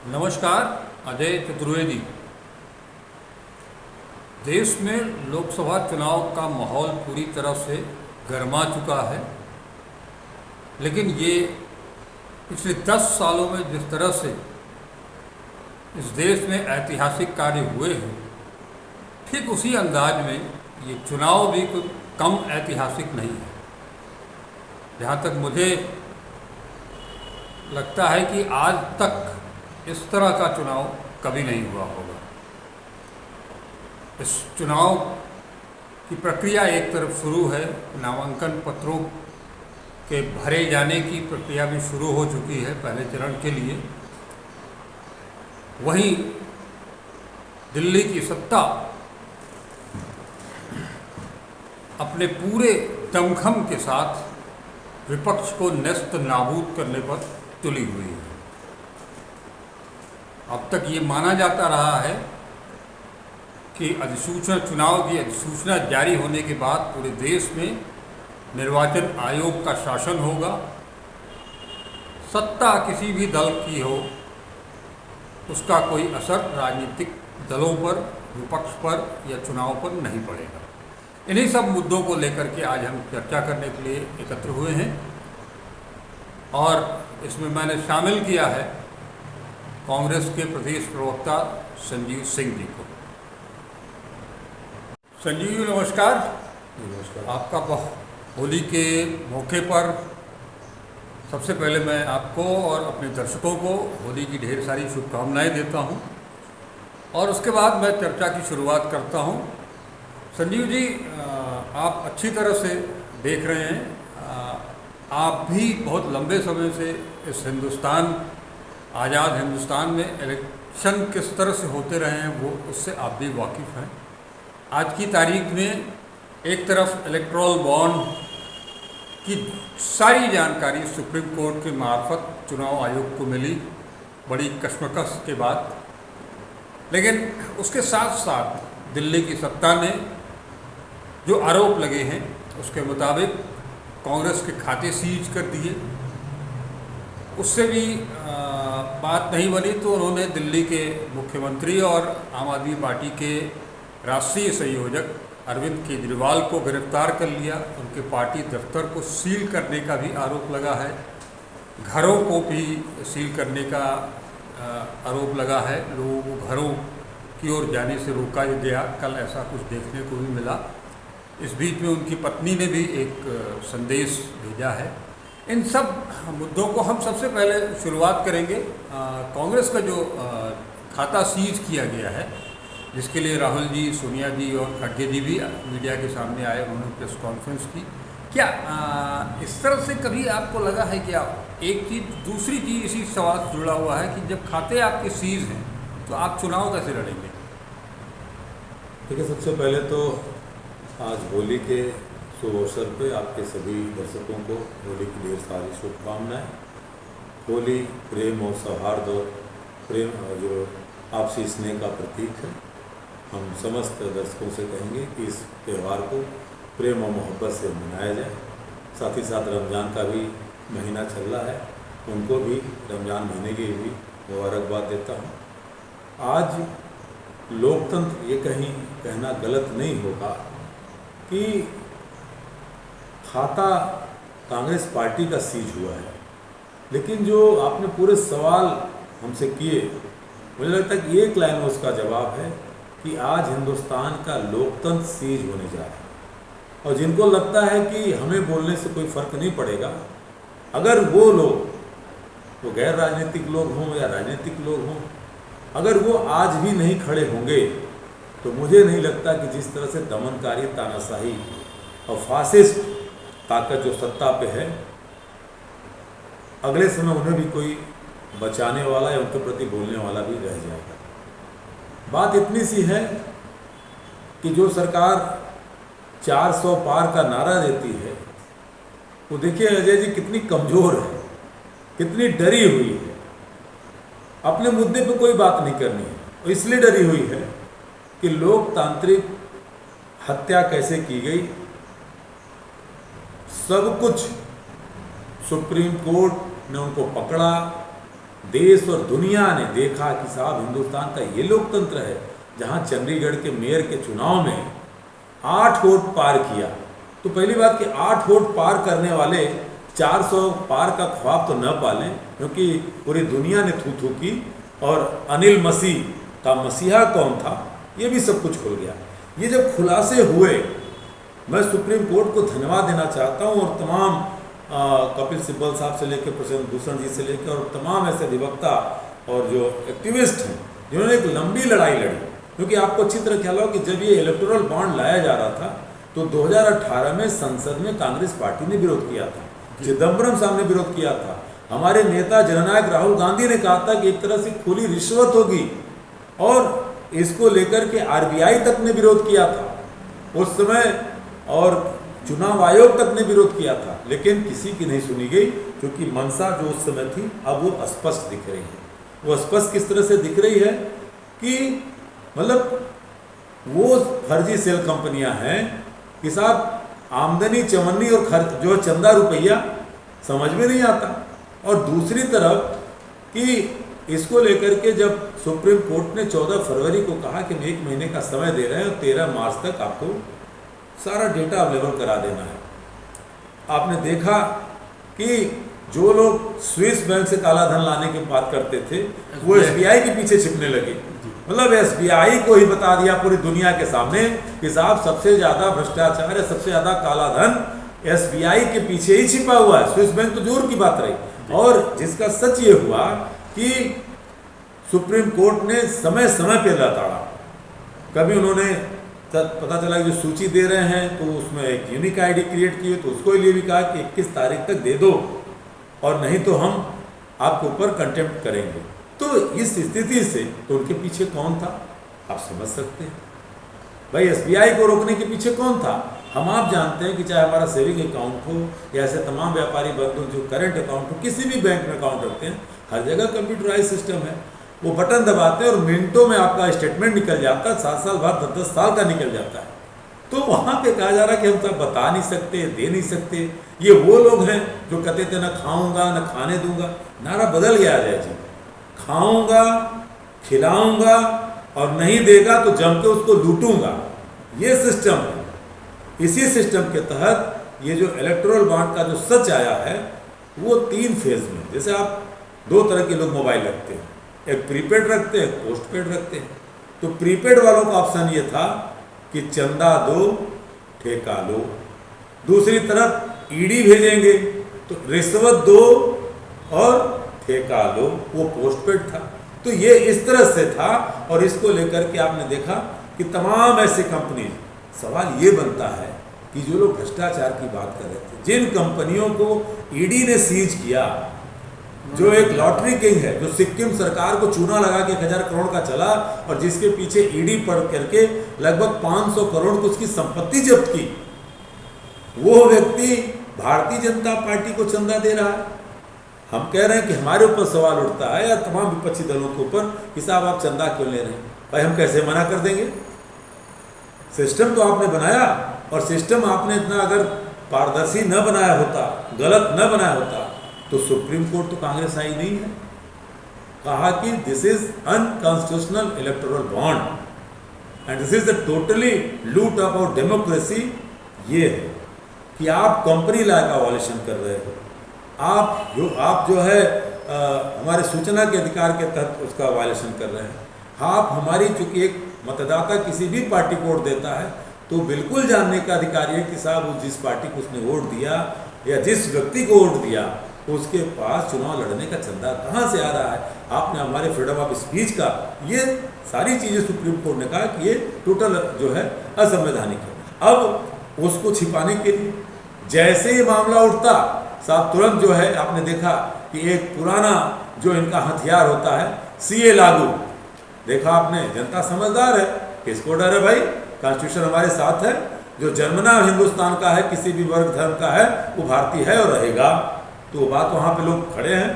नमस्कार। अजय चतुर्वेदी। देश में लोकसभा चुनाव का माहौल पूरी तरह से गर्मा चुका है, लेकिन ये पिछले 10 सालों में जिस तरह से इस देश में ऐतिहासिक कार्य हुए हैं, ठीक उसी अंदाज में ये चुनाव भी कुछ कम ऐतिहासिक नहीं है। जहाँ तक मुझे लगता है कि आज तक इस तरह का चुनाव कभी नहीं हुआ होगा। इस चुनाव की प्रक्रिया एक तरफ शुरू है, नामांकन पत्रों के भरे जाने की प्रक्रिया भी शुरू हो चुकी है पहले चरण के लिए। वहीं दिल्ली की सत्ता अपने पूरे दमखम के साथ विपक्ष को नेस्त नाबूद करने पर तुली हुई है। अब तक ये माना जाता रहा है कि अधिसूचना चुनाव की अधिसूचना जारी होने के बाद पूरे देश में निर्वाचन आयोग का शासन होगा। सत्ता किसी भी दल की हो, उसका कोई असर राजनीतिक दलों पर, विपक्ष पर या चुनाव पर नहीं पड़ेगा। इन्हीं सब मुद्दों को लेकर के आज हम चर्चा करने के लिए एकत्र हुए हैं और इसमें मैंने शामिल किया है कांग्रेस के प्रदेश प्रवक्ता संजीव सिंह जी को। संजीव जी नमस्कार। नमस्कार। आपका होली के मौके पर सबसे पहले मैं आपको और अपने दर्शकों को होली की ढेर सारी शुभकामनाएं देता हूं और उसके बाद मैं चर्चा की शुरुआत करता हूं। संजीव जी, आप अच्छी तरह से देख रहे हैं, आप भी बहुत लंबे समय से इस आज़ाद हिंदुस्तान में इलेक्शन किस तरह से होते रहे हैं वो उससे आप भी वाकिफ़ हैं। आज की तारीख में एक तरफ इलेक्टोरल बॉन्ड की सारी जानकारी सुप्रीम कोर्ट के मार्फत चुनाव आयोग को मिली बड़ी कश्मकश के बाद, लेकिन उसके साथ साथ दिल्ली की सत्ता ने जो आरोप लगे हैं उसके मुताबिक कांग्रेस के खाते सीज कर दिए। उससे भी बात नहीं बनी तो उन्होंने दिल्ली के मुख्यमंत्री और आम आदमी पार्टी के राष्ट्रीय संयोजक अरविंद केजरीवाल को गिरफ्तार कर लिया। उनके पार्टी दफ्तर को सील करने का भी आरोप लगा है, घरों को भी सील करने का आरोप लगा है। लोगों को घरों की ओर जाने से रोका गया, कल ऐसा कुछ देखने को भी मिला। इस बीच में उनकी पत्नी ने भी एक संदेश भेजा है। इन सब मुद्दों को हम सबसे पहले शुरुआत करेंगे। कांग्रेस का जो खाता सीज किया गया है, जिसके लिए राहुल जी, सोनिया जी और खड़गे जी भी मीडिया के सामने आए, उन्होंने प्रेस कॉन्फ्रेंस की। क्या इस तरह से कभी आपको लगा है क्या? एक चीज़, दूसरी चीज़ इसी सवाल से जुड़ा हुआ है कि जब खाते आपके सीज हैं तो आप चुनाव कैसे लड़ेंगे? देखिए, सबसे पहले तो आज होली के शुभ अवसर पे आपके सभी दर्शकों को होली की ढेर सारी शुभकामनाएं। होली प्रेम और सौहार्द और प्रेम और जो आपसी स्नेह का प्रतीक है। हम समस्त दर्शकों से कहेंगे कि इस त्यौहार को प्रेम और मोहब्बत से मनाया जाए। साथ ही साथ रमज़ान का भी महीना चल रहा है, उनको भी रमज़ान महीने की भी मुबारकबाद देता हूँ। आज लोकतंत्र ये कहना गलत नहीं होगा कि खाता कांग्रेस पार्टी का सीज हुआ है, लेकिन जो आपने पूरे सवाल हमसे किए, मुझे लगता है कि एक लाइन में उसका जवाब है कि आज हिंदुस्तान का लोकतंत्र सीज होने जा रहा है। और जिनको लगता है कि हमें बोलने से कोई फर्क नहीं पड़ेगा, अगर वो लोग, वो गैर राजनीतिक लोग हों या राजनीतिक लोग हों, अगर वो आज भी नहीं खड़े होंगे तो मुझे नहीं लगता कि जिस तरह से दमनकारी, तानाशाही और फासिस्ट ताकत जो सत्ता पे है, अगले समय उन्हें भी कोई बचाने वाला या उनके प्रति बोलने वाला भी रह जाएगा। बात इतनी सी है कि जो सरकार 400 पार का नारा देती है, वो देखिए अजय जी कितनी कमज़ोर है, कितनी डरी हुई है। अपने मुद्दे पे कोई बात नहीं करनी है, और इसलिए डरी हुई है कि लोकतांत्रिक हत्या कैसे की गई, सब कुछ सुप्रीम कोर्ट ने उनको पकड़ा, देश और दुनिया ने देखा कि साहब हिंदुस्तान का ये लोकतंत्र है जहां चंडीगढ़ के मेयर के चुनाव में 8 वोट पार किया। तो पहली बात कि 8 वोट पार करने वाले 400 पार का ख्वाब तो न पालें, क्योंकि पूरी दुनिया ने थू थू की और अनिल मसीह का मसीहा कौन था ये भी सब कुछ खुल गया। ये जब खुलासे हुए, मैं सुप्रीम कोर्ट को धन्यवाद देना चाहता हूँ और तमाम कपिल सिब्बल साहब से लेकर प्रशांत भूषण जी से लेकर और तमाम ऐसे अधिवक्ता और जो एक्टिविस्ट हैं जिन्होंने एक लंबी लड़ाई लड़ी। क्योंकि आपको अच्छी तरह ख्याल हो कि जब ये इलेक्टोरल बॉन्ड लाया जा रहा था तो 2018 में संसद में कांग्रेस पार्टी ने विरोध किया था, चिदम्बरम साहब ने विरोध किया था, हमारे नेता जननायक राहुल गांधी ने कहा था कि एक तरह से खुली रिश्वत होगी और इसको लेकर के आरबीआई तक ने विरोध किया था उस समय और चुनाव आयोग तक ने विरोध किया था, लेकिन किसी की नहीं सुनी गई क्योंकि मंशा जो उस समय थी अब वो स्पष्ट दिख रही है। वो स्पष्ट किस तरह से दिख रही है कि मतलब वो फर्जी सेल कंपनियां हैं कि साहब आमदनी चवन्नी और खर्च जो चंदा रुपया समझ में नहीं आता। और दूसरी तरफ कि इसको लेकर के जब सुप्रीम कोर्ट ने 14 फरवरी को कहा कि हम 1 महीने का समय दे रहे हैं और 13 मार्च तक आपको सारा डेटा अवेलेबल करा देना है, आपने देखा कि जो लोग स्विस बैंक से काला धन लाने की बात करते थे वो एसबीआई के पीछे छिपने लगे। मतलब एसबीआई को ही बता दिया पूरी दुनिया के सामने कि साहब सबसे ज़्यादा भ्रष्टाचार है, सबसे ज़्यादा काला धन एसबीआई के पीछे ही छिपा हुआ है, स्विस बैंक तो दूर की बात रही। और जिसका सच ये हुआ कि सुप्रीम कोर्ट ने समय समय पर लताड़ा। कभी उन्होंने पता चला कि जो सूची दे रहे हैं तो उसमें एक यूनिक आईडी क्रिएट की तो उसको लिए भी कहा कि 21 तारीख तक दे दो और नहीं तो हम आपके ऊपर कंटेम्प्ट करेंगे। तो इस स्थिति से तो उनके पीछे कौन था आप समझ सकते हैं। भाई एसबीआई को रोकने के पीछे कौन था हम आप जानते हैं कि चाहे हमारा सेविंग अकाउंट हो या ऐसे तमाम व्यापारी बंधु जो करंट अकाउंट हो किसी भी बैंक में अकाउंट रखते हैं, हर जगह कंप्यूटराइज सिस्टम है। वो बटन दबाते हैं और मिनटों में आपका स्टेटमेंट निकल जाता है, 7 साल बाद 10-10 साल का निकल जाता है। तो वहाँ पे कहा जा रहा है कि हम सब बता नहीं सकते, दे नहीं सकते। ये वो लोग हैं जो कहते थे ना खाऊंगा ना खाने दूंगा, नारा बदल गया अजय जी, खाऊंगा खिलाऊंगा और नहीं देगा तो जम के उसको लूटूंगा, ये सिस्टम है। इसी सिस्टम के तहत ये जो इलेक्टोरल बॉन्ड का जो सच आया है वो 3 फेज में, जैसे आप 2 तरह के लोग मोबाइल रखते हैं, एक प्रीपेड रखते हैं, पोस्ट पेड रखते हैं। तो प्रीपेड वालों का ऑप्शन ये था कि चंदा दो ठेका लो, दूसरी तरफ ईडी भेजेंगे तो रिश्वत दो और ठेका लो, वो पोस्ट पेड था। तो ये इस तरह से था और इसको लेकर के आपने देखा कि तमाम ऐसी कंपनी, सवाल ये बनता है कि जो लोग भ्रष्टाचार की बात कर रहे थे, जिन कंपनियों को ईडी ने सीज किया, जो एक लॉटरी किंग है जो सिक्किम सरकार को चूना लगा के 1000 करोड़ का चला और जिसके पीछे ईडी पड़ करके लगभग 500 करोड़ की उसकी संपत्ति जब्त की, वो व्यक्ति भारतीय जनता पार्टी को चंदा दे रहा है। हम कह रहे हैं कि हमारे ऊपर सवाल उठता है या तमाम विपक्षी दलों के ऊपर कि साहब आप चंदा क्यों ले रहे हैं। भाई हम कैसे मना कर देंगे, सिस्टम तो आपने बनाया और सिस्टम आपने इतना अगर पारदर्शी न बनाया होता, गलत न बनाया होता तो सुप्रीम कोर्ट तो कांग्रेस आई नहीं है। कहा कि this is unconstitutional electoral bond and this is the totally लूट ऑफ आवर डेमोक्रेसी। ये है कि आप कंपनी लॉ का वॉलेशन कर रहे हो, आप जो है हमारे सूचना के अधिकार के तहत उसका वायलेशन कर रहे हैं। आप हमारी चूंकि एक मतदाता किसी भी पार्टी को वोट देता है तो बिल्कुल जानने का अधिकारी है कि साहब वो जिस पार्टी को उसने वोट दिया या जिस व्यक्ति को वोट दिया उसके पास चुनाव लड़ने का चंदा कहाँ से आ रहा है। आपने हमारे फ्रीडम ऑफ स्पीच का, ये सारी चीज़ें सुप्रीम कोर्ट ने कहा कि ये टोटल जो है असंवैधानिक है। अब उसको छिपाने के लिए जैसे ही मामला उठता साहब तुरंत जो है आपने देखा कि एक पुराना जो इनका हथियार होता है सीए लागू, देखा आपने, जनता समझदार है, किसको डर है भाई, कॉन्स्टिट्यूशन हमारे साथ है, जो जन्मना हिंदुस्तान का है, किसी भी वर्ग धर्म का है वो भारतीय है और रहेगा। तो बात वहाँ पे लोग खड़े हैं।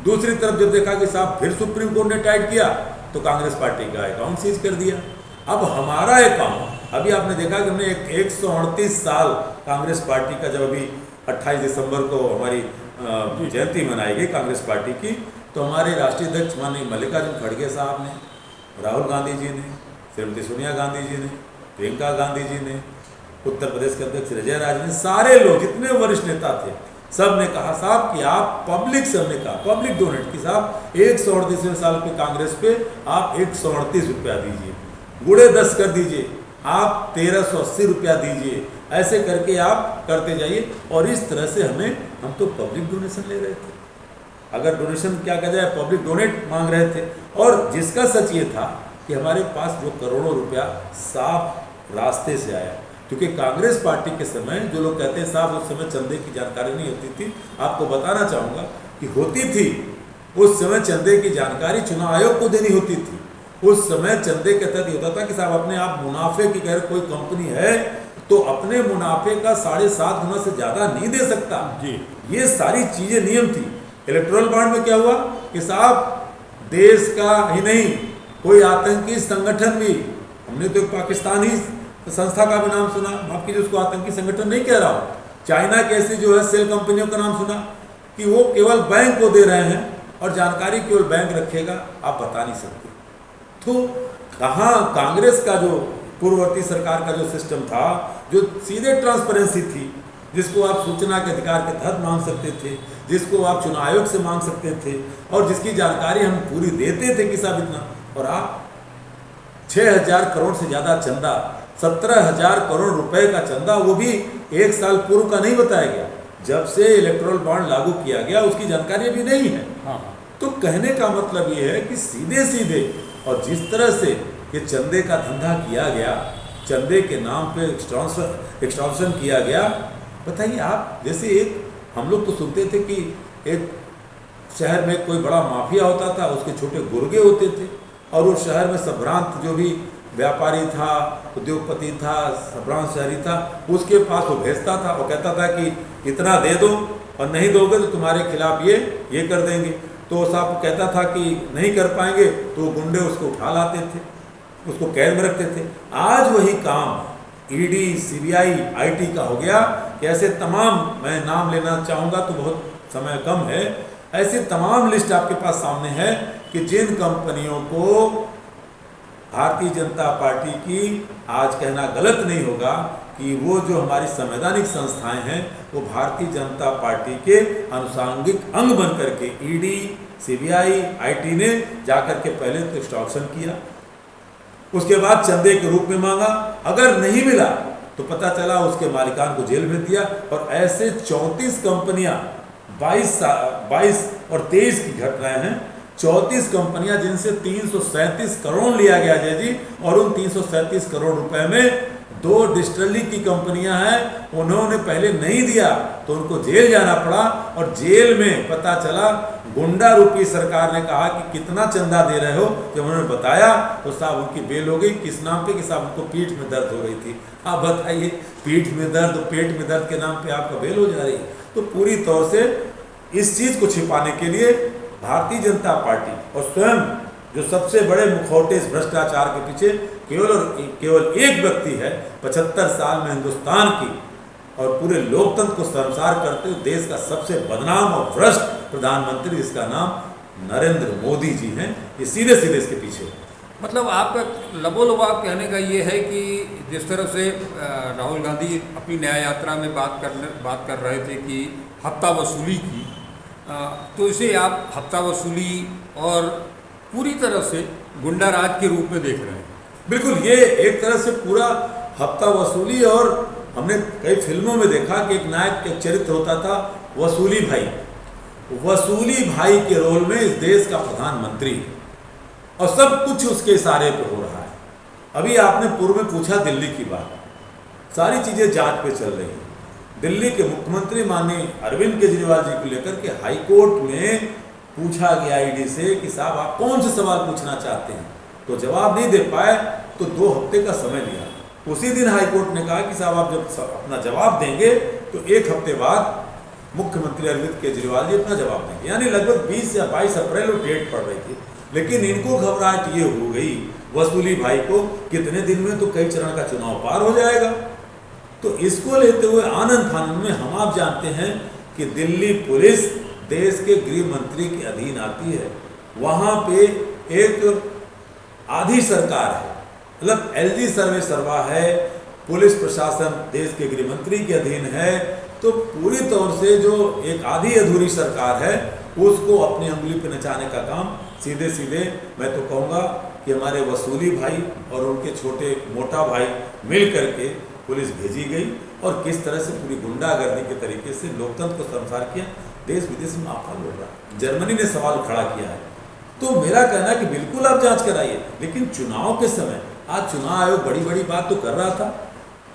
दूसरी तरफ जब देखा कि साहब फिर सुप्रीम कोर्ट ने टाइट किया तो कांग्रेस पार्टी का अकाउंट सीज कर दिया। अब हमारा अकाउंट, अभी आपने देखा कि हमने 138 साल कांग्रेस पार्टी का, जब अभी 28 दिसंबर को हमारी जयंती मनाई गई कांग्रेस पार्टी की, तो हमारे राष्ट्रीय अध्यक्ष माननीय मल्लिकार्जुन खड़गे साहब ने, राहुल गांधी जी ने, श्रीमती सोनिया गांधी जी ने, प्रियंका गांधी जी ने, उत्तर प्रदेश के अध्यक्ष अजय राज ने, सारे लोग जितने वरिष्ठ नेता थे सब ने कहा साहब कि आप पब्लिक से, हमने कहा पब्लिक डोनेट की साहब 138वें साल पे कांग्रेस पे आप 138 रुपया दीजिए, गुड़े 10 कर दीजिए, आप 1380 रुपया दीजिए, ऐसे करके आप करते जाइए। और इस तरह से हम तो पब्लिक डोनेशन ले रहे थे, अगर डोनेशन क्या कहा जाए पब्लिक डोनेट मांग रहे थे। और जिसका सच ये था कि हमारे पास जो करोड़ों रुपया साफ रास्ते से आया, क्योंकि कांग्रेस पार्टी के समय जो लोग कहते हैं साहब उस समय चंदे की जानकारी नहीं होती थी, आपको बताना चाहूँगा कि होती थी। उस समय चंदे की जानकारी चुनाव आयोग को देनी होती थी। उस समय चंदे के तहत होता था कि साहब अपने आप मुनाफे की अगर कोई कंपनी है तो अपने मुनाफे का 7.5 गुना से ज़्यादा नहीं दे सकता जी। ये सारी चीज़ें नियम थी। इलेक्टोरल बॉन्ड में क्या हुआ कि साहब देश का ही नहीं कोई आतंकी संगठन भी, हमने तो पाकिस्तानी संस्था का भी नाम सुना, माफ कीजिए उसको आतंकी संगठन नहीं कह रहा हूँ, चाइना की ऐसी जो है सेल कंपनियों का नाम सुना कि वो केवल बैंक को दे रहे हैं और जानकारी केवल बैंक रखेगा, आप बता नहीं सकते। तो कहाँ कांग्रेस का जो पूर्ववर्ती सरकार का जो सिस्टम था, जो सीधे ट्रांसपेरेंसी थी, जिसको आप सूचना के अधिकार के तहत मांग सकते थे, जिसको आप चुनाव आयोग से मांग सकते थे और जिसकी जानकारी हम पूरी देते थे कि साहब इतना, और आप 6,000 करोड़ से ज़्यादा चंदा, 17,000 करोड़ रुपए का चंदा, वो भी 1 साल पूर्व का नहीं बताया गया, जब से इलेक्टोरल बॉन्ड लागू किया गया उसकी जानकारी अभी नहीं है। हाँ। तो कहने का मतलब ये है कि सीधे सीधे और जिस तरह से ये चंदे का धंधा किया गया, चंदे के नाम पे एक्सटॉर्शन किया गया, बताइए आप, जैसे एक हम लोग तो सुनते थे कि एक शहर में कोई बड़ा माफिया होता था, उसके छोटे गुर्गे होते थे और उस शहर में संभ्रांत जो भी व्यापारी था, उद्योगपति था, संभ्रांत शहरी था, उसके पास वो भेजता था, वो कहता था कि इतना दे दो और नहीं दोगे तो तुम्हारे खिलाफ ये कर देंगे। तो साहब कहता था कि नहीं कर पाएंगे तो गुंडे उसको उठा लाते थे, उसको कैद में रखते थे। आज वही काम ईडी, सीबीआई, आईटी का हो गया कि ऐसे तमाम, मैं नाम लेना चाहूँगा तो बहुत समय कम है, ऐसे तमाम लिस्ट आपके पास सामने है कि जिन कंपनियों को भारतीय जनता पार्टी की, आज कहना गलत नहीं होगा कि वो जो हमारी संवैधानिक संस्थाएं हैं वो भारतीय जनता पार्टी के अनुषांगिक अंग बन करके ईडी, सीबीआई, आईटी ने जाकर के पहले तो एक्सटॉर्शन किया, उसके बाद चंदे के रूप में मांगा, अगर नहीं मिला तो पता चला उसके मालिकान को जेल भेज दिया। और ऐसे 34 कंपनियां, 22 और 23 की घटनाएं हैं, 34 कंपनियां जिनसे 337 करोड़ लिया गया जय जी, और उन 337 करोड़ रुपए में 2 डिस्टिलरी की कंपनियां हैं, उन्होंने पहले नहीं दिया तो उनको जेल जाना पड़ा। और जेल में पता चला गुंडा रूपी सरकार ने कहा कि कितना चंदा दे रहे हो, जब उन्होंने बताया तो साहब उनकी बेल हो गई। किस नाम पे कि साहब उनको पीठ में दर्द हो रही थी। आप बताइए, पीठ में दर्द, पेट में दर्द के नाम पे आपका बेल हो जा रही है। तो पूरी तौर से इस चीज़ को छिपाने के लिए भारतीय जनता पार्टी और स्वयं जो सबसे बड़े मुखौटे इस भ्रष्टाचार के पीछे केवल एक व्यक्ति है, 75 साल में हिंदुस्तान की और पूरे लोकतंत्र को शर्मसार करते हुए देश का सबसे बदनाम और भ्रष्ट प्रधानमंत्री, जिसका नाम नरेंद्र मोदी जी हैं, ये सीधे सीधे इसके पीछे। मतलब आपका लबोलबाब कहने का ये है कि जिस तरह से राहुल गांधी अपनी न्याय यात्रा में बात कर रहे थे कि हफ्ता वसूली की, तो इसे आप हफ्ता वसूली और पूरी तरह से गुंडा राज के रूप में देख रहे हैं। बिल्कुल, ये एक तरह से पूरा हफ्ता वसूली, और हमने कई फिल्मों में देखा कि एक नायक के चरित्र होता था वसूली भाई, वसूली भाई के रोल में इस देश का प्रधानमंत्री, और सब कुछ उसके इशारे पे हो रहा है। अभी आपने पूर्व में पूछा दिल्ली की बात, सारी चीज़ें जांच पे चल रही हैं। दिल्ली के मुख्यमंत्री माननीय अरविंद केजरीवाल जी को लेकर के हाई कोर्ट में पूछा गया ईडी से कि साहब आप कौन से सवाल पूछना चाहते हैं, तो जवाब नहीं दे पाए तो 2 हफ्ते का समय लिया। उसी दिन हाई कोर्ट ने कहा कि साहब आप जब अपना जवाब देंगे तो 1 हफ्ते बाद मुख्यमंत्री अरविंद केजरीवाल जी अपना जवाब देंगे। यानी लगभग 20 या 22 अप्रैल वो डेट पड़ रही थी, लेकिन इनको घबराहट ये हो गई वसूली भाई को, कितने दिन में तो कई चरण का चुनाव पार हो जाएगा। तो इसको लेते हुए आनंद फानंद में हम आप जानते हैं कि दिल्ली पुलिस देश के गृह मंत्री के अधीन आती है, वहाँ पे एक आधी सरकार है, मतलब एलजी सर्वे सर्वा है, पुलिस प्रशासन देश के गृह मंत्री के अधीन है, तो पूरी तौर से जो एक आधी अधूरी सरकार है उसको अपनी उंगली पे नचाने का काम सीधे सीधे मैं तो कहूँगा कि हमारे वसूली भाई और उनके छोटे मोटा भाई मिल करके पुलिस भेजी गई और किस तरह से पूरी गुंडागर्दी के तरीके से लोकतंत्र को संसार किया, देश विदेश में आपका लौट रहा। जर्मनी ने सवाल खड़ा किया है, तो मेरा कहना है कि बिल्कुल आप जांच कराइए, लेकिन चुनाव के समय आज चुनाव आयोग बड़ी बड़ी बात तो कर रहा था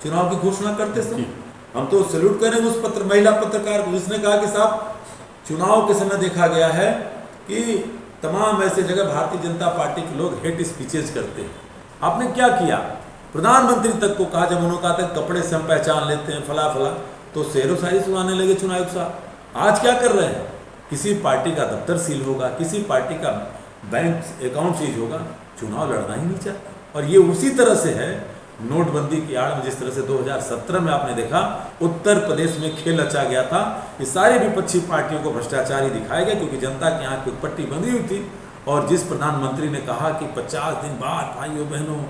चुनाव की घोषणा करते समय। हम तो सैल्यूट करेंगे उस महिला पत्रकार को जिसने कहा कि साहब चुनाव के समय देखा गया है कि तमाम ऐसे जगह भारतीय जनता पार्टी के लोग हेट स्पीचेज करते हैं। आपने क्या किया? प्रधानमंत्री तक को कहा, जब उन्होंने कहा था कपड़े से हम पहचान लेते हैं फला फला, तो शेरो शायरी सुनाने लगे चुनाव आयोग साहब। आज क्या कर रहे हैं? किसी पार्टी का दफ्तर सील होगा, किसी पार्टी का बैंक अकाउंट सीज होगा, चुनाव लड़ना ही नहीं चाहता। और ये उसी तरह से है नोटबंदी की आड़ में, जिस तरह से 2017 में आपने देखा उत्तर प्रदेश में खेल रचा गया था। ये सारी विपक्षी पार्टियों को भ्रष्टाचारी दिखाया गया क्योंकि जनता की आंख की पट्टी बंधी हुई थी। और जिस प्रधानमंत्री ने कहा कि 50 दिन बाद भाइयों बहनों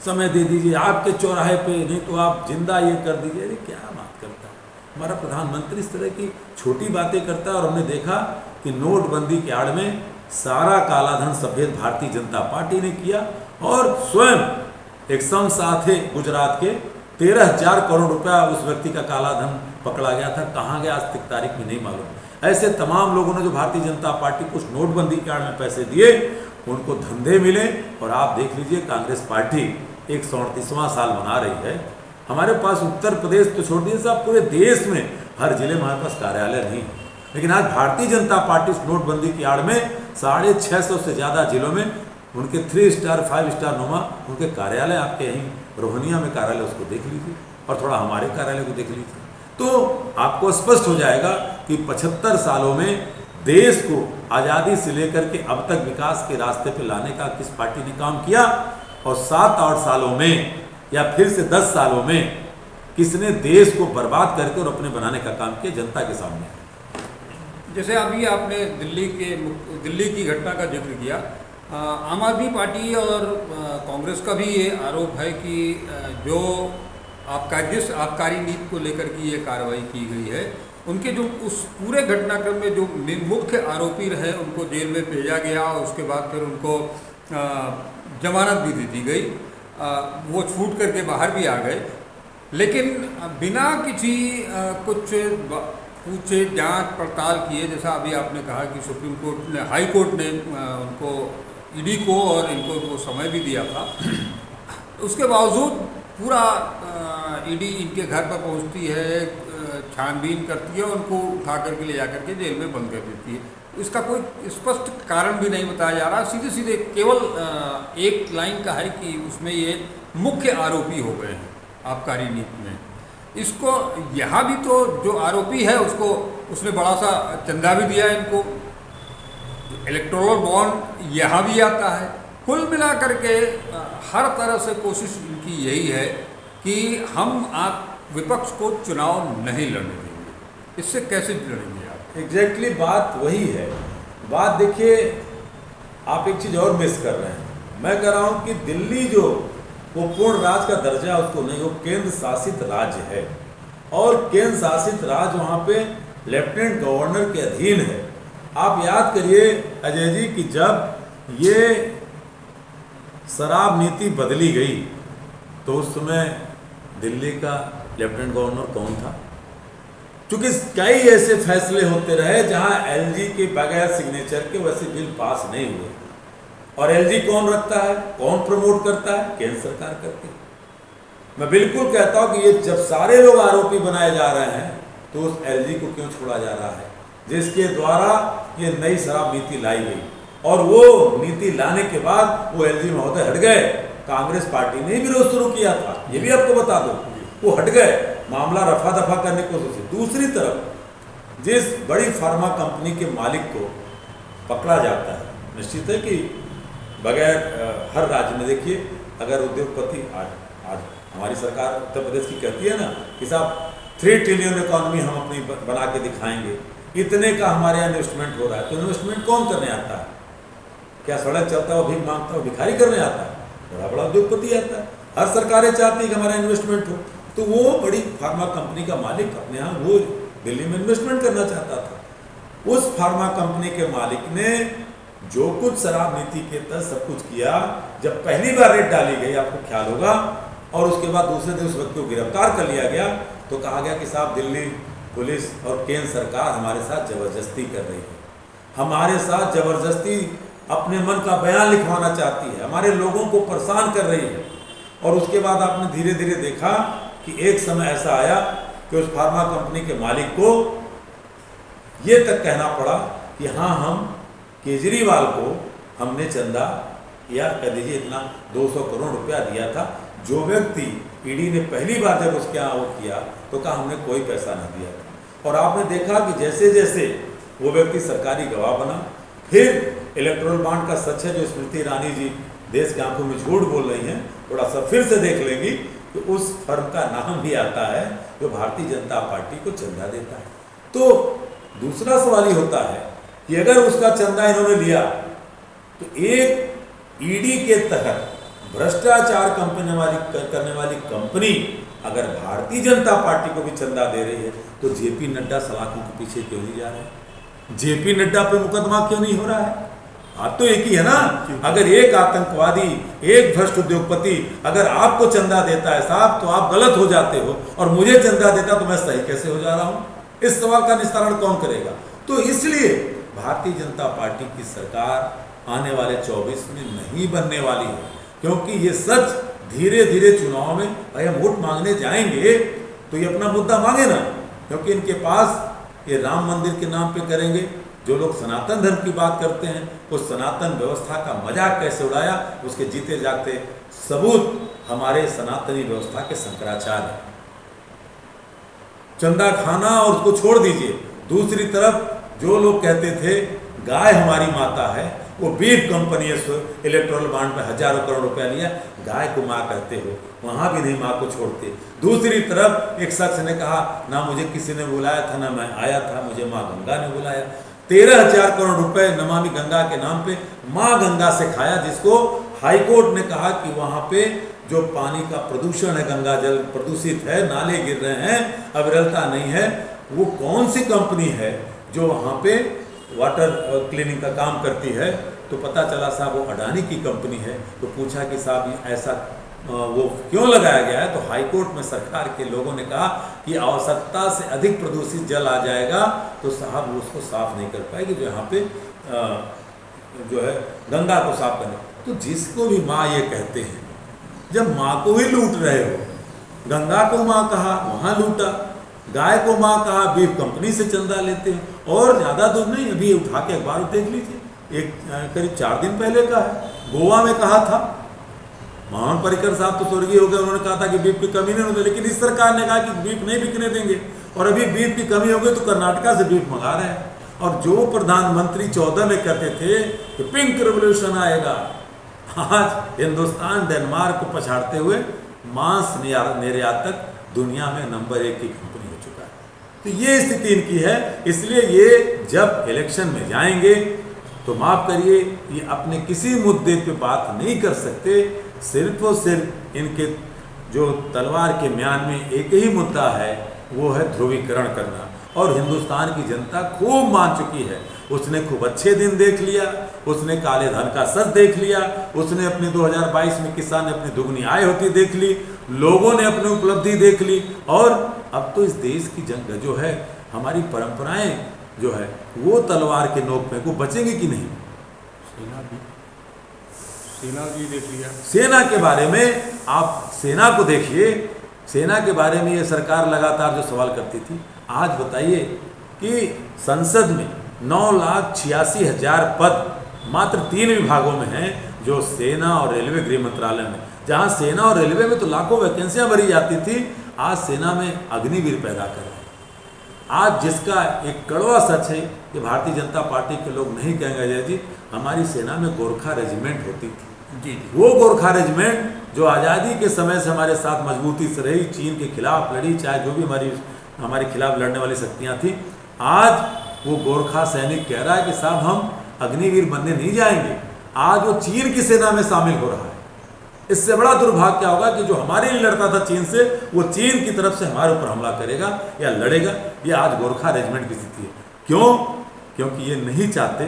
समय दे दीजिए आपके चौराहे पे, नहीं तो आप जिंदा ये कर दीजिए, अरे क्या बात करता है हमारा प्रधानमंत्री। इस तरह की छोटी बातें करता है। और हमने देखा कि नोटबंदी के आड़ में सारा कालाधन सफेद भारतीय जनता पार्टी ने किया और स्वयं एक साथ है गुजरात के 13,000 करोड़ रुपया उस व्यक्ति का कालाधन पकड़ा गया था। कहाँ गया आज तक तारीख में नहीं मालूम। ऐसे तमाम लोगों ने जो भारतीय जनता पार्टी को नोटबंदी के आड़ में पैसे दिए उनको धंधे मिले। और आप देख लीजिए कांग्रेस पार्टी 138वां साल मना रही है। हमारे पास उत्तर प्रदेश तो छोड़ दीजिए साहब, पूरे देश में हर जिले में हमारे पास कार्यालय नहीं है, लेकिन आज भारतीय जनता पार्टी उस नोटबंदी की आड़ में 650 से ज़्यादा जिलों में उनके 3 स्टार 5 स्टार नुमा उनके कार्यालय, आपके यहीं रोहनिया में कार्यालय, उसको देख लीजिए और थोड़ा हमारे कार्यालय को देख लीजिए, तो आपको स्पष्ट हो जाएगा कि 75 सालों में देश को आज़ादी से लेकर के अब तक विकास के रास्ते पे लाने का किस पार्टी ने काम किया। और 7-8 सालों में या फिर से 10 सालों में किसने देश को बर्बाद करके और अपने बनाने का काम किया जनता के सामने। जैसे अभी आपने दिल्ली की घटना का जिक्र किया, आम आदमी पार्टी और कांग्रेस का भी ये आरोप है कि जो जिस आबकारी नीति को लेकर की ये कार्रवाई की गई है, उनके जो उस पूरे घटनाक्रम में जो मुख्य आरोपी रहे उनको जेल में भेजा गया और उसके बाद फिर उनको जमानत भी दे दी गई, वो छूट करके बाहर भी आ गए, लेकिन बिना किसी कुछ पूछे जांच पड़ताल किए। जैसा अभी आपने कहा कि सुप्रीम कोर्ट ने, हाई कोर्ट ने उनको ईडी को और इनको वो समय भी दिया था, उसके बावजूद पूरा ईडी इनके घर पर पहुंचती है, छानबीन करती है, उनको उठा करके ले जा करके जेल में बंद कर देती है। इसका कोई स्पष्ट कारण भी नहीं बताया जा रहा, सीधे सीधे केवल एक लाइन का है कि उसमें ये मुख्य आरोपी हो गए हैं आबकारी नीति में। इसको यहाँ भी तो जो आरोपी है उसने बड़ा सा चंदा भी दिया इनको, इलेक्टोरल बॉन्ड यहाँ भी आता है। कुल मिला करके हर तरह से कोशिश इनकी यही है कि हम आप विपक्ष को चुनाव नहीं लड़ने देंगे। इससे कैसे लड़ेंगे आप? एग्जैक्टली बात वही है। बात देखिए, आप एक चीज़ और मिस कर रहे हैं। मैं कह रहा हूँ कि दिल्ली जो वो पूर्ण राज्य का दर्जा उसको नहीं, वो केंद्र शासित राज्य है और केंद्र शासित राज्य वहाँ पे लेफ्टिनेंट गवर्नर के अधीन है। आप याद करिए अजय जी कि जब ये शराब नीति बदली गई तो उस समय दिल्ली का लेफ्टिनेंट गवर्नर कौन था? क्योंकि कई ऐसे फैसले होते रहे जहां एलजी के बगैर सिग्नेचर के वैसे बिल पास नहीं हुए। और एलजी कौन रखता है, कौन प्रमोट करता है? केंद्र सरकार करती है। मैं बिल्कुल कहता हूं कि ये जब सारे लोग आरोपी बनाए जा रहे हैं तो उस एलजी को क्यों छोड़ा जा रहा है जिसके द्वारा ये नई शराब नीति लाई गई। और वो नीति लाने के बाद वो एलजी महोदय हट गए। कांग्रेस पार्टी ने विरोध शुरू किया था, ये भी आपको बता दो, वो हट गए, मामला रफा दफा करने की कोशिश की। दूसरी तरफ जिस बड़ी फार्मा कंपनी के मालिक को पकड़ा जाता है, निश्चित है कि बगैर हर राज्य में देखिए, अगर उद्योगपति आज हमारी सरकार उत्तर प्रदेश की कहती है ना कि साहब 3 ट्रिलियन इकॉनमी हम अपनी बना के दिखाएंगे, इतने का हमारे यहाँ इन्वेस्टमेंट हो रहा है, तो इन्वेस्टमेंट कौन करने आता है? क्या सड़क चलता हुआ भीख मांगता हुआ भिखारी करने आता है? बड़ा बड़ा उद्योगपति आता है। हर सरकारें चाहती है कि हमारा इन्वेस्टमेंट हो, तो वो बड़ी फार्मा कंपनी का मालिक अपने यहाँ वो दिल्ली में इन्वेस्टमेंट करना चाहता था। उस फार्मा कंपनी के मालिक ने जो कुछ शराब नीति के तहत सब कुछ किया, जब पहली बार रेड डाली गई, आपको ख्याल होगा, और उसके बाद दूसरे दिन उस व्यक्ति को गिरफ्तार कर लिया गया, तो कहा गया कि साहब दिल्ली पुलिस और केंद्र सरकार हमारे साथ जबरदस्ती कर रही है, हमारे साथ जबरदस्ती अपने मन का बयान लिखवाना चाहती है, हमारे लोगों को परेशान कर रही है। और उसके बाद आपने धीरे धीरे देखा कि एक समय ऐसा आया कि उस फार्मा कंपनी के मालिक को ये तक कहना पड़ा कि हाँ, हम केजरीवाल को हमने चंदा या कह दीजिए इतना 200 करोड़ रुपया दिया था। जो व्यक्ति ईडी ने पहली बार जब उसके यहाँ वो किया तो कहा हमने कोई पैसा नहीं दिया था। और आपने देखा कि जैसे जैसे वो व्यक्ति सरकारी गवाह बना, फिर इलेक्टोरल बॉन्ड का सच है जो स्मृति ईरानी जी देश की आंखों में झूठ बोल रही हैं, थोड़ा सा फिर से देख लेंगी कि उस फर्म का नाम भी आता है जो भारतीय जनता पार्टी को चंदा देता है। तो दूसरा सवाल ये होता है कि अगर उसका चंदा इन्होंने लिया तो एक ईडी के तहत भ्रष्टाचार करने वाली कंपनी अगर भारतीय जनता पार्टी को भी चंदा दे रही है तो जेपी नड्डा सलाखों के पीछे क्यों नहीं जा रहे हैं? जेपी नड्डा पे मुकदमा क्यों नहीं हो रहा है? बात तो एक ही है ना। अगर एक आतंकवादी, एक भ्रष्ट उद्योगपति अगर आपको चंदा देता है साहब, तो आप गलत हो जाते हो, और मुझे चंदा देता तो मैं सही कैसे हो जा रहा हूं? इस सवाल का निस्तारण कौन करेगा? तो इसलिए भारतीय जनता पार्टी की सरकार आने वाले 24 में नहीं बनने वाली है, क्योंकि ये सच धीरे धीरे चुनाव में, भाई हम वोट मांगने जाएंगे तो ये अपना मुद्दा मांगे ना, क्योंकि इनके पास ये राम मंदिर के नाम पे करेंगे। जो लोग सनातन धर्म की बात करते हैं, उस सनातन व्यवस्था का मजाक कैसे उड़ाया, उसके जीते जागते सबूत हमारे सनातनी व्यवस्था के शंकराचार्य। चंदा खाना और उसको छोड़ दीजिए, दूसरी तरफ जो लोग कहते थे गाय हमारी माता है, वो बीफ कंपनी इलेक्टोरल बॉन्ड में हजारों करोड़ रुपया लिया, गाय को माँ कहते हो, वहां भी नहीं माँ को छोड़ते। दूसरी तरफ एक शख्स ने कहा ना मुझे किसी ने बुलाया था, ना मैं आया था, मुझे माँ गंगा ने बुलाया। 13,000 करोड़ रुपए नमामि गंगा के नाम पे माँ गंगा से खाया, जिसको हाईकोर्ट ने कहा कि वहां पे जो पानी का प्रदूषण है, गंगा जल प्रदूषित है, नाले गिर रहे हैं, अविरलता नहीं है। वो कौन सी कंपनी है जो वहां पे वाटर क्लीनिंग का काम करती है? तो पता चला साहब वो अडानी की कंपनी है। तो पूछा कि साहब ऐसा वो क्यों लगाया गया है? तो हाईकोर्ट में सरकार के लोगों ने कहा कि आवश्यकता से अधिक प्रदूषित जल आ जाएगा तो साहब वो उसको साफ नहीं कर पाएगी, जो यहाँ पे जो है गंगा को साफ करने। तो जिसको भी माँ ये कहते हैं, जब माँ को ही लूट रहे हो, गंगा को माँ कहा वहाँ लूटा, गाय को माँ कहा बीफ कंपनी से चंदा लेते हो। और ज़्यादा दूर नहीं, अभी उठा के अखबार देख लीजिए, एक करीब 4 दिन पहले का है, गोवा में कहा था, मोहन पर्रिकर साहब तो स्वर्गीय हो गए, उन्होंने कहा था कि बीफ की कमी नहीं होगी, लेकिन इस सरकार ने कहा कि बीफ नहीं बिकने देंगे, और अभी बीफ की कमी हो गई तो कर्नाटका से बीफ मंगा रहे हैं। और जो प्रधानमंत्री 14 में कहते थे कि पिंक रेवोल्यूशन आएगा, आज हिंदुस्तान डेनमार्क को पछाड़ते हुए मांस निर्यातक दुनिया में नंबर 1 की कंपनी हो चुका है। तो ये स्थिति इनकी है। इसलिए ये जब इलेक्शन में जाएंगे तो माफ करिए, ये अपने किसी मुद्दे पे बात नहीं कर सकते। सिर्फ और सिर्फ इनके जो तलवार के म्यान में एक ही मुद्दा है, वो है ध्रुवीकरण करना। और हिंदुस्तान की जनता खूब मान चुकी है, उसने खूब अच्छे दिन देख लिया, उसने काले धन का सच देख लिया, उसने अपने 2022 में किसान ने अपनी दुगनी आय होती देख ली, लोगों ने अपनी उपलब्धि देख ली। और अब तो इस देश की जंग जो है, हमारी परंपराएं जो है वो तलवार के नोक पे को बचेंगे कि नहीं? सेना भी देख लिया। सेना के बारे में आप सेना को देखिए, सेना के बारे में ये सरकार लगातार जो सवाल करती थी, आज बताइए कि संसद में 9,86,000 पद मात्र 3 विभागों में हैं, जो सेना और रेलवे गृह मंत्रालय में। जहां सेना और रेलवे में तो लाखों वैकेंसियां भरी जाती थी, आज सेना में अग्निवीर पैदा कर रहे हैं। आज जिसका एक कड़वा सच है कि भारतीय जनता पार्टी के लोग नहीं कहेंगे अजय जी, हमारी सेना में गोरखा रेजिमेंट होती थी जी। वो गोरखा रेजिमेंट जो आज़ादी के समय से हमारे साथ मजबूती से रही, चीन के खिलाफ लड़ी, चाहे जो भी हमारे खिलाफ लड़ने वाली शक्तियां थी, आज वो गोरखा सैनिक कह रहा है कि साहब हम अग्निवीर बनने नहीं जाएंगे, आज वो चीन की सेना में शामिल हो रहा है। इससे बड़ा दुर्भाग्य क्या होगा कि जो हमारे लिए लड़ता था चीन से, वो चीन की तरफ से हमारे ऊपर हमला करेगा या लड़ेगा। ये आज गोरखा रेजिमेंट की स्थिति है। क्यों? क्योंकि ये नहीं चाहते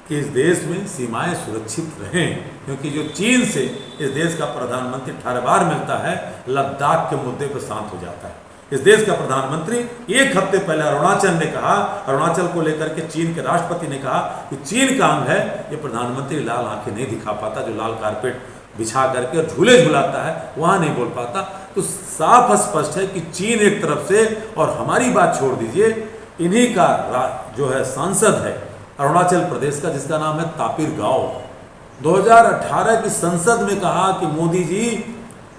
कि इस देश में सीमाएं सुरक्षित रहें, क्योंकि जो चीन से इस देश का प्रधानमंत्री 18 बार मिलता है, लद्दाख के मुद्दे पर शांत हो जाता है। इस देश का प्रधानमंत्री एक हफ्ते पहले अरुणाचल ने कहा, अरुणाचल को लेकर के चीन के राष्ट्रपति ने कहा कि चीन का अंग है। ये प्रधानमंत्री लाल आंखें नहीं दिखा पाता, जो लाल कारपेट बिछा करके और झूले झुलाता है वहाँ नहीं बोल पाता। तो साफ स्पष्ट है कि चीन एक तरफ से, और हमारी बात छोड़ दीजिए, इन्हीं का जो है सांसद है अरुणाचल प्रदेश का, जिसका नाम है तापिर गाव, 2018 की संसद में कहा कि मोदी जी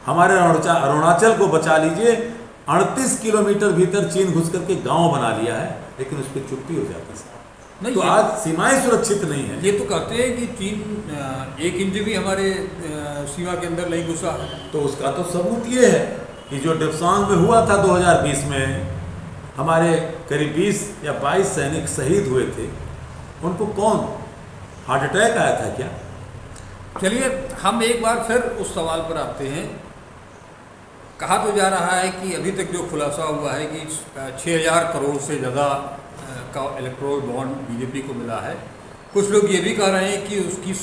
हमारे अरुणाचल को बचा लीजिए। 38 किलोमीटर भीतर चीन घुस करके गांव बना लिया है, लेकिन उस पर चुप्पी हो जाती है। नहीं, तो आज सीमाएं सुरक्षित नहीं है। ये तो कहते हैं कि चीन 1 इंच भी हमारे सीमा के अंदर नहीं घुसा। तो उसका तो सबूत ये है कि जो डेप्सांग में हुआ था 2020 में, हमारे करीब 20 या 22 सैनिक शहीद हुए थे, उनको कौन हार्ट अटैक आया था क्या? चलिए हम एक बार फिर उस सवाल पर आते हैं। कहा तो जा रहा है कि अभी तक जो खुलासा हुआ है कि 6000 करोड़ से ज़्यादा का इलेक्ट्रोल बॉन्ड बीजेपी को मिला है। कुछ लोग ये भी कह रहे हैं कि उसकी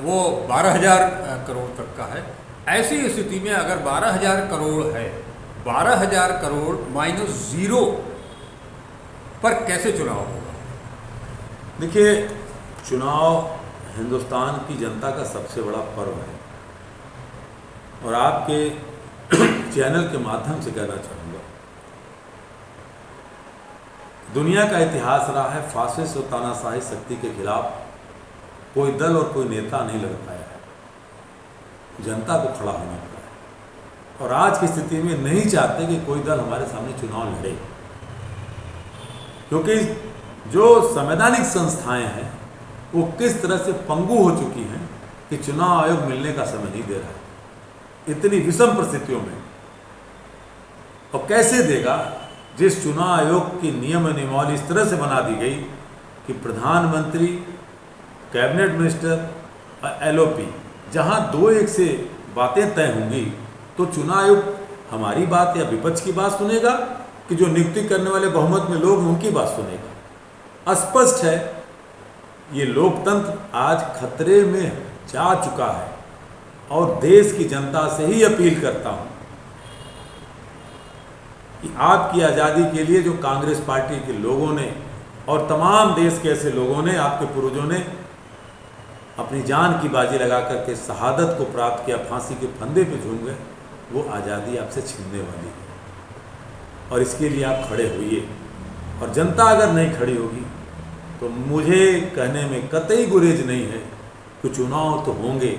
वो 12,000 करोड़ तक का है। ऐसी स्थिति में अगर 12,000 करोड़ है, 12,000 करोड़ -0 पर कैसे चुनाव होगा? देखिए, चुनाव हिंदुस्तान की जनता का सबसे बड़ा पर्व है, और आपके चैनल के माध्यम से कहना चाहूँगा, दुनिया का इतिहास रहा है फासिस्ट और तानाशाही शक्ति के खिलाफ कोई दल और कोई नेता नहीं लड़ पाया है, जनता को खड़ा होना पड़ा है। और आज की स्थिति में नहीं चाहते कि कोई दल हमारे सामने चुनाव लड़े, क्योंकि जो संवैधानिक संस्थाएं हैं वो किस तरह से पंगु हो चुकी हैं कि चुनाव आयोग मिलने का समय नहीं दे रहा है इतनी विषम परिस्थितियों में। और कैसे देगा, जिस चुनाव आयोग की नियम नियमावली इस तरह से बना दी गई कि प्रधानमंत्री, कैबिनेट मिनिस्टर और एलओपी, जहां 2-1 से बातें तय होंगी, तो चुनाव आयोग हमारी बात या विपक्ष की बात सुनेगा कि जो नियुक्ति करने वाले बहुमत में लोग उनकी बात सुनेगा। स्पष्ट है ये लोकतंत्र आज खतरे में जा चुका है, और देश की जनता से ही अपील करता हूं कि आपकी आज़ादी के लिए जो कांग्रेस पार्टी के लोगों ने और तमाम देश के ऐसे लोगों ने, आपके पूर्वजों ने अपनी जान की बाजी लगा करके शहादत को प्राप्त किया, फांसी के फंदे पे झूम गए, वो आज़ादी आपसे छीनने वाली है। और इसके लिए आप खड़े होइए, और जनता अगर नहीं खड़ी होगी तो मुझे कहने में कतई गुरेज नहीं है कि चुनाव तो होंगे,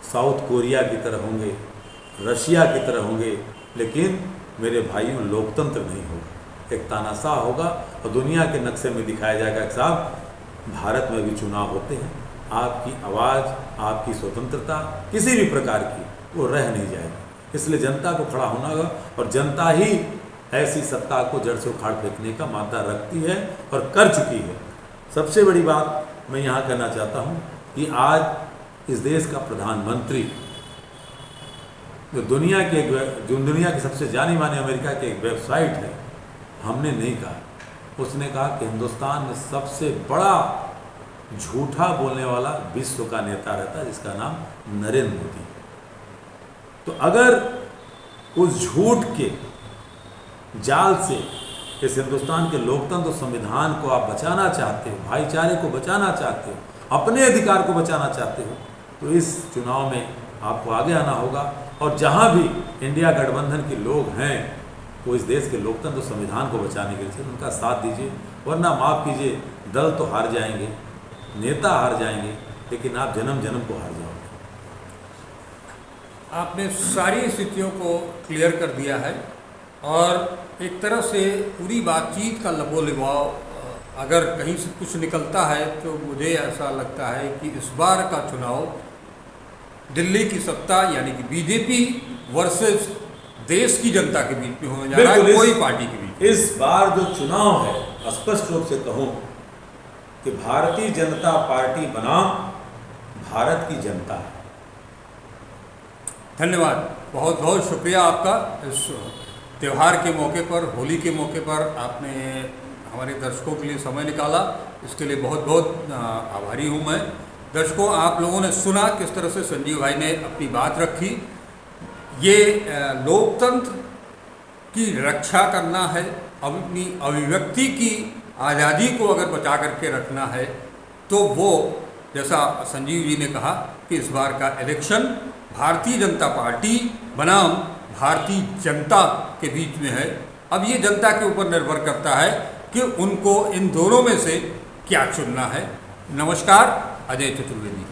साउथ कोरिया की तरह होंगे, रशिया की तरह होंगे, लेकिन मेरे भाइयों लोकतंत्र नहीं होगा, एक तानाशाह होगा। और दुनिया के नक्शे में दिखाया जाएगा कि साहब भारत में भी चुनाव होते हैं, आपकी आवाज़, आपकी स्वतंत्रता किसी भी प्रकार की वो रह नहीं जाएगी। इसलिए जनता को खड़ा होना होगा, और जनता ही ऐसी सत्ता को जड़ से उखाड़ फेंकने का मादा रखती है और कर चुकी है। सबसे बड़ी बात मैं यहाँ कहना चाहता हूँ कि आज इस देश का प्रधानमंत्री, जो दुनिया की सबसे जानी मानी अमेरिका की एक वेबसाइट है, हमने नहीं कहा, उसने कहा कि हिंदुस्तान में सबसे बड़ा झूठा बोलने वाला विश्व का नेता रहता है जिसका नाम नरेंद्र मोदी। तो अगर उस झूठ के जाल से इस हिंदुस्तान के लोकतंत्र और संविधान को आप बचाना चाहते हो, भाईचारे को बचाना चाहते हो, अपने अधिकार को बचाना चाहते हो, तो इस चुनाव में आपको आगे आना होगा। और जहां भी इंडिया गठबंधन के लोग हैं वो इस देश के लोकतंत्र और संविधान को बचाने के लिए उनका साथ दीजिए, वरना माफ़ कीजिए, दल तो हार जाएंगे, नेता हार जाएंगे, लेकिन आप जन्म जन्म को हार जाओगे। आपने सारी स्थितियों को क्लियर कर दिया है, और एक तरह से पूरी बातचीत का लबोलिबाव अगर कहीं से कुछ निकलता है तो मुझे ऐसा लगता है कि इस बार का चुनाव दिल्ली की सत्ता यानी कि बीजेपी वर्सेस देश की जनता के बीच में होने जा रहा है, कोई पार्टी के बीच। इस बार जो चुनाव है स्पष्ट रूप से कहूँ कि भारतीय जनता पार्टी बनाम भारत की जनता है। धन्यवाद, बहुत बहुत शुक्रिया आपका। इस त्यौहार के मौके पर, होली के मौके पर आपने हमारे दर्शकों के लिए समय निकाला, इसके लिए बहुत बहुत आभारी हूँ मैं। दर्शकों, आप लोगों ने सुना किस तरह से संजीव भाई ने अपनी बात रखी। ये लोकतंत्र की रक्षा करना है, अपनी अभिव्यक्ति की आज़ादी को अगर बचा करके रखना है, तो वो जैसा संजीव जी ने कहा कि इस बार का इलेक्शन भारतीय जनता पार्टी बनाम भारतीय जनता के बीच में है। अब ये जनता के ऊपर निर्भर करता है कि उनको इन दोनों में से क्या चुनना है। नमस्कार, अजय चतुर्वेदी।